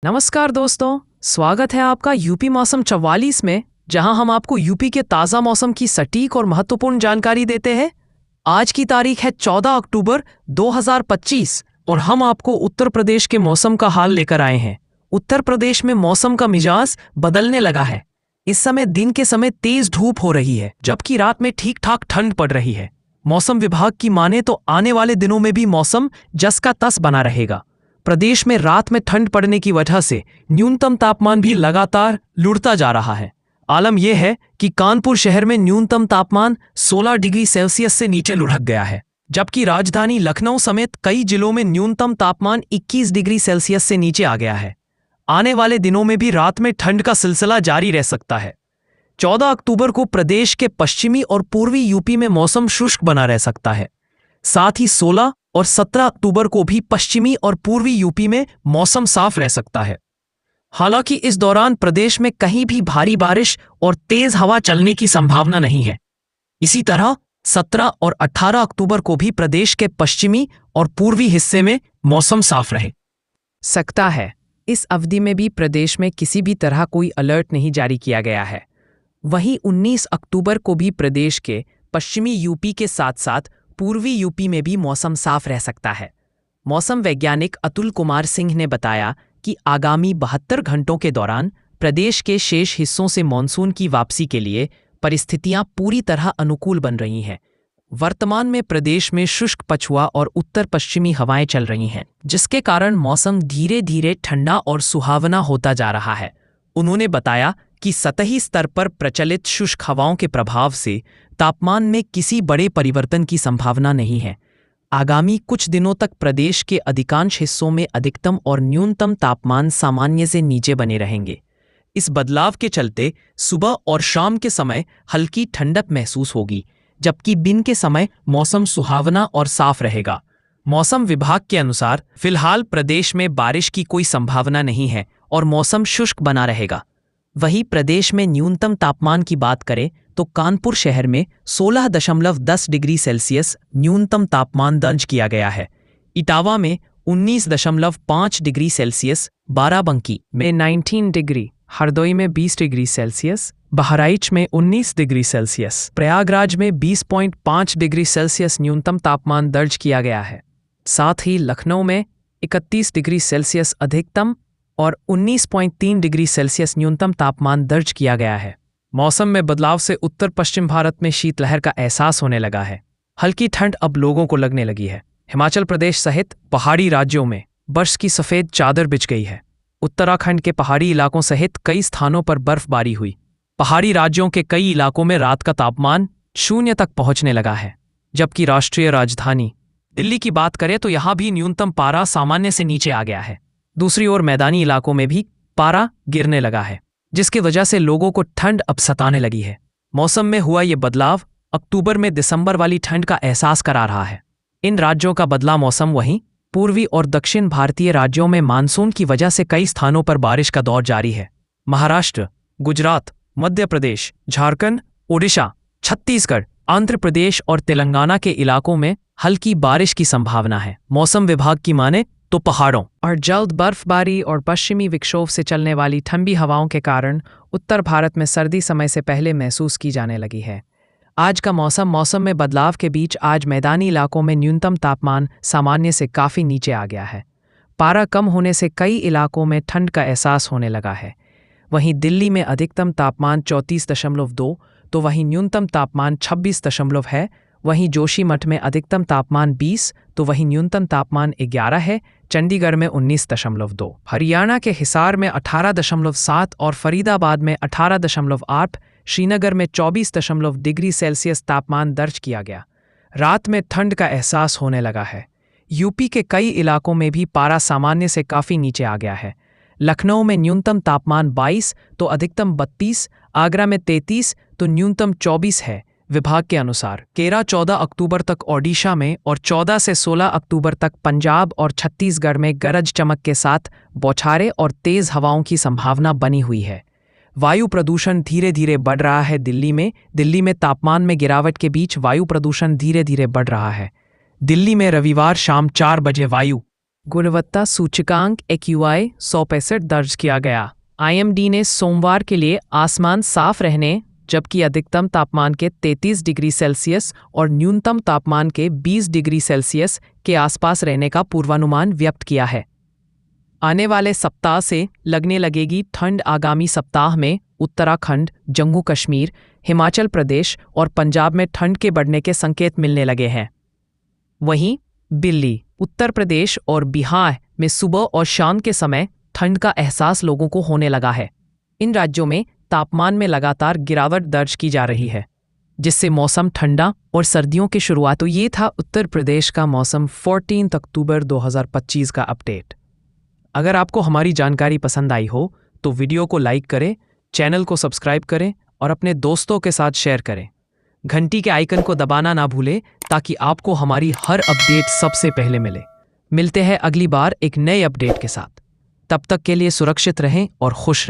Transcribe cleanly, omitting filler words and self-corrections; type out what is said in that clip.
नमस्कार दोस्तों, स्वागत है आपका यूपी मौसम 44 में, जहां हम आपको यूपी के ताज़ा मौसम की सटीक और महत्वपूर्ण जानकारी देते हैं। आज की तारीख है 14 अक्टूबर 2025 और हम आपको उत्तर प्रदेश के मौसम का हाल लेकर आए हैं। उत्तर प्रदेश में मौसम का मिजाज बदलने लगा है। इस समय दिन के समय तेज धूप हो रही है, जबकि रात में ठीक ठाक ठंड पड़ रही है। मौसम विभाग की माने तो आने वाले दिनों में भी मौसम जस का तस बना रहेगा। प्रदेश में रात में ठंड पड़ने की वजह से न्यूनतम तापमान भी लगातार लुढ़ता जा रहा है। आलम यह है कि कानपुर शहर में न्यूनतम तापमान 16 डिग्री सेल्सियस से नीचे लुढ़क गया है, जबकि राजधानी लखनऊ समेत कई जिलों में न्यूनतम तापमान 21 डिग्री सेल्सियस से नीचे आ गया है। आने वाले दिनों में भी रात में ठंड का सिलसिला जारी रह सकता है। 14 अक्टूबर को प्रदेश के पश्चिमी और पूर्वी यूपी में मौसम शुष्क बना रह सकता है। साथ ही 16 और 17 अक्टूबर को भी पश्चिमी और पूर्वी यूपी में मौसम साफ रह सकता है। हालांकि इस दौरान प्रदेश में कहीं भी भारी बारिश और तेज हवा चलने की संभावना नहीं है। इसी तरह 17 और 18 अक्टूबर को भी प्रदेश के पश्चिमी और पूर्वी हिस्से में मौसम साफ रह सकता है। इस अवधि में भी प्रदेश में किसी भी तरह कोई अलर्ट नहीं जारी किया गया है। वहीं 19 अक्टूबर को भी प्रदेश के पश्चिमी यूपी के साथ साथ पूर्वी यूपी में भी मौसम साफ रह सकता है। मौसम वैज्ञानिक अतुल कुमार सिंह ने बताया कि आगामी 72 घंटों के दौरान प्रदेश के शेष हिस्सों से मानसून की वापसी के लिए परिस्थितियां पूरी तरह अनुकूल बन रही हैं। वर्तमान में प्रदेश में शुष्क पछुआ और उत्तर पश्चिमी हवाएं चल रही हैं, जिसके कारण मौसम धीरे धीरे ठंडा और सुहावना होता जा रहा है। उन्होंने बताया कि सतही स्तर पर प्रचलित शुष्क हवाओं के प्रभाव से तापमान में किसी बड़े परिवर्तन की संभावना नहीं है। आगामी कुछ दिनों तक प्रदेश के अधिकांश हिस्सों में अधिकतम और न्यूनतम तापमान सामान्य से नीचे बने रहेंगे। इस बदलाव के चलते सुबह और शाम के समय हल्की ठंडक महसूस होगी, जबकि दिन के समय मौसम सुहावना और साफ रहेगा। मौसम विभाग के अनुसार फिलहाल प्रदेश में बारिश की कोई संभावना नहीं है और मौसम शुष्क बना रहेगा। वहीं प्रदेश में न्यूनतम तापमान की बात करें तो कानपुर शहर में 16.10 डिग्री सेल्सियस न्यूनतम तापमान दर्ज किया गया है। इटावा में 19.5 डिग्री सेल्सियस, बाराबंकी में 19 डिग्री, हरदोई में 20 डिग्री सेल्सियस, बहराइच में 19 डिग्री सेल्सियस, प्रयागराज में 20.5 डिग्री सेल्सियस न्यूनतम तापमान दर्ज किया गया है। साथ ही लखनऊ में 31 डिग्री सेल्सियस अधिकतम और 19.3 डिग्री सेल्सियस न्यूनतम तापमान दर्ज किया गया है। मौसम में बदलाव से उत्तर पश्चिम भारत में शीतलहर का एहसास होने लगा है। हल्की ठंड अब लोगों को लगने लगी है। हिमाचल प्रदेश सहित पहाड़ी राज्यों में बर्फ की सफ़ेद चादर बिछ गई है। उत्तराखंड के पहाड़ी इलाकों सहित कई स्थानों पर बर्फबारी हुई। पहाड़ी राज्यों के कई इलाकों में रात का तापमान 0 तक पहुंचने लगा है, जबकि राष्ट्रीय राजधानी दिल्ली की बात करें तो यहाँ भी न्यूनतम पारा सामान्य से नीचे आ गया है। दूसरी ओर मैदानी इलाकों में भी पारा गिरने लगा है, जिसकी वजह से लोगों को ठंड अब सताने लगी है। मौसम में हुआ ये बदलाव अक्टूबर में दिसंबर वाली ठंड का एहसास करा रहा है। इन राज्यों का बदला मौसम वहीं पूर्वी और दक्षिण भारतीय राज्यों में मानसून की वजह से कई स्थानों पर बारिश का दौर जारी है। महाराष्ट्र, गुजरात, मध्य प्रदेश, झारखंड, ओडिशा, छत्तीसगढ़, आंध्र प्रदेश और तेलंगाना के इलाकों में हल्की बारिश की संभावना है। मौसम विभाग की माने तो पहाड़ों और जल्द बर्फबारी और पश्चिमी विक्षोभ से चलने वाली ठंडी हवाओं के कारण उत्तर भारत में सर्दी समय से पहले महसूस की जाने लगी है। आज का मौसम में बदलाव के बीच आज मैदानी इलाकों में न्यूनतम तापमान सामान्य से काफ़ी नीचे आ गया है। पारा कम होने से कई इलाकों में ठंड का एहसास होने लगा है। वहीं दिल्ली में अधिकतम तापमान 34.2 तो वहीं न्यूनतम तापमान 26 है। वहीं जोशीमठ में अधिकतम तापमान 20 तो वहीं न्यूनतम तापमान 11 है। चंडीगढ़ में 19.2, हरियाणा के हिसार में 18.7 और फरीदाबाद में 18.8, श्रीनगर में 24 डिग्री सेल्सियस तापमान दर्ज किया गया। रात में ठंड का एहसास होने लगा है। यूपी के कई इलाकों में भी पारा सामान्य से काफ़ी नीचे आ गया है। लखनऊ में न्यूनतम तापमान 22 तो अधिकतम 32, आगरा में 33 तो न्यूनतम 24 है। विभाग के अनुसार 13-14 अक्टूबर तक ओडिशा में और 14 से 16 अक्टूबर तक पंजाब और छत्तीसगढ़ में गरज चमक के साथ बौछारें और तेज हवाओं की संभावना बनी हुई है। वायु प्रदूषण धीरे धीरे बढ़ रहा है। दिल्ली में तापमान में गिरावट के बीच वायु प्रदूषण धीरे धीरे बढ़ रहा है। दिल्ली में रविवार शाम 4 बजे वायु गुणवत्ता सूचकांक AQI 165 दर्ज किया गया। IMD ने सोमवार के लिए आसमान साफ रहने जबकि अधिकतम तापमान के 33 डिग्री सेल्सियस और न्यूनतम तापमान के 20 डिग्री सेल्सियस के आसपास रहने का पूर्वानुमान व्यक्त किया है। आने वाले सप्ताह से लगने लगेगी ठंड। आगामी सप्ताह में उत्तराखंड, जम्मू कश्मीर, हिमाचल प्रदेश और पंजाब में ठंड के बढ़ने के संकेत मिलने लगे हैं। वहीं दिल्ली, उत्तर प्रदेश और बिहार में सुबह और शाम के समय ठंड का एहसास लोगों को होने लगा है। इन राज्यों में तापमान में लगातार गिरावट दर्ज की जा रही है, जिससे मौसम ठंडा और सर्दियों की शुरुआत। तो ये था उत्तर प्रदेश का मौसम 14 अक्टूबर 2025 का अपडेट। अगर आपको हमारी जानकारी पसंद आई हो तो वीडियो को लाइक करें, चैनल को सब्सक्राइब करें और अपने दोस्तों के साथ शेयर करें। घंटी के आइकन को दबाना ना भूलें ताकि आपको हमारी हर अपडेट सबसे पहले मिले। मिलते हैं अगली बार एक नए अपडेट के साथ। तब तक के लिए सुरक्षित रहें और खुश रहें।